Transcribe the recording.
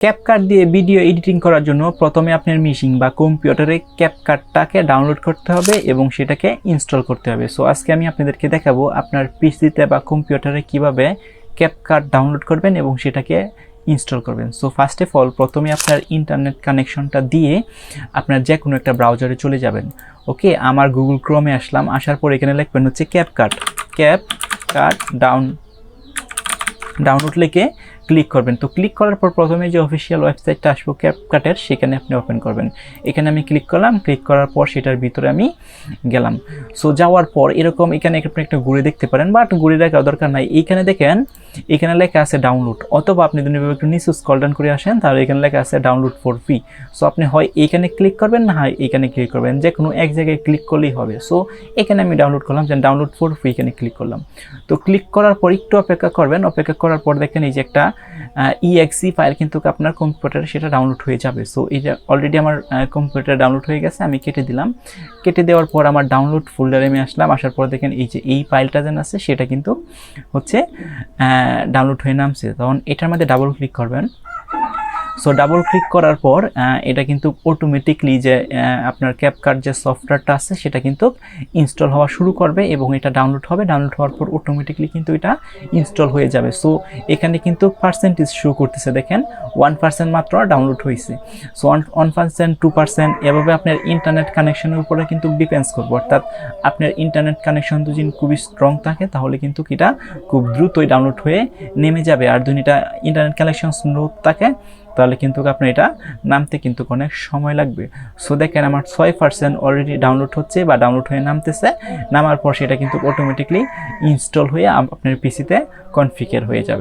CapCut দিয়ে video editing করার জন্য প্রথমে আপনার মেশিন বা কম্পিউটারে ক্যাপকাটটাকে ডাউনলোড করতে হবে এবং সেটাকে ইনস্টল করতে হবে। সো আজকে আমি আপনাদেরকে দেখাবো আপনার পিসিতে বা কম্পিউটারে কিভাবে ক্যাপকাট ডাউনলোড করবেন এবং সেটাকে ইনস্টল করবেন। সো ফার্স্ট অফ অল প্রথমে আপনার ইন্টারনেট কানেকশনটা দিয়ে আপনার যে কোনো একটা ব্রাউজারে চলে যাবেন। ওকে, আমার গুগল ক্রোমে আসলাম, আসার পর এখানে লিখবেন হচ্ছে ক্যাপকাট ডাউনলোড লিখে ক্লিক করবেন। তো ক্লিক করার পর প্রথমে যে অফিসিয়াল ওয়েবসাইটটা আসবে ক্যাপকাটের, সেখানে আপনি ওপেন করবেন। এখানে আমি ক্লিক করলাম, ক্লিক করার পর সেটার ভিতরে আমি গেলাম। সো যাওয়ার পর এরকম এখানে আপনি একটা ঘুরে দেখতে পারেন, বাট ঘুরে দেখার দরকার নাই। এইখানে দেখেন এখানে লেখা আছে ডাউনলোড, অথবা আপনি যদি একটু নিচে স্ক্রল ডাউন করে আসেন তাহলে এখানে লেখা আছে ডাউনলোড ফর ফ্রি। সো আপনি হয় এইখানে ক্লিক করবেন, না হয় এইখানে ক্লিক করবেন, যে কোনো এক জায়গায় ক্লিক করলেই হবে। সো এখানে আমি ডাউনলোড করলাম, যে ডাউনলোড ফর ফ্রি, এখানে ক্লিক করলাম। তো ক্লিক করার পর একটু অপেক্ষা করবেন, অপেক্ষা করার পর দেখেন এই যে একটা EXE ফাইল কিন্তু আপনার কম্পিউটারে সেটা ডাউনলোড হয়ে যাবে। সো এটা অলরেডি আমার কম্পিউটারে ডাউনলোড হয়ে গেছে, আমি কেটে দিলাম। কেটে দেওয়ার পর আমার ডাউনলোড ফোল্ডারে আমি আসলাম, আসার পর দেখেন এই যে এই ফাইলটা যেন আছে সেটা কিন্তু হচ্ছে ডাউনলোড হয়ে নামছে। তখন এটার মধ্যে ডাবল ক্লিক করবেন। সো ডাবল ক্লিক করার পর এটা কিন্তু অটোমেটিকলি যে আপনার ক্যাপকাট যে সফটওয়্যারটা আছে সেটা কিন্তু ইনস্টল হওয়া শুরু করবে এবং এটা ডাউনলোড হবে। ডাউনলোড হওয়ার পর অটোমেটিকলি কিন্তু এটা ইনস্টল হয়ে যাবে। সো এখানে কিন্তু পার্সেন্টেজ শো করতেছে, দেখেন 1% মাত্র ডাউনলোড হয়েছে। সো 1%, 2%, এভাবে আপনার ইন্টারনেট কানেকশনের উপরে কিন্তু ডিপেন্ডস করবে। অর্থাৎ আপনার ইন্টারনেট কানেকশন যদি খুবই স্ট্রং থাকে তাহলে কিন্তু এটা খুব দ্রুতই ডাউনলোড হয়ে নেমে যাবে। আর যদি এটা ইন্টারনেট কানেকশন স্লো থাকে তাহলে কিন্তু আপনার এটা নামতে কিন্তু অনেক সময় লাগবে। সো দেখেন আমার 6% অলরেডি ডাউনলোড হচ্ছে বা ডাউনলোড হয়ে নামতেছে। নামার পর সেটা কিন্তু অটোমেটিকলি ইনস্টল হয়ে আপনার পিসিতে কনফিগার হয়ে যাবে।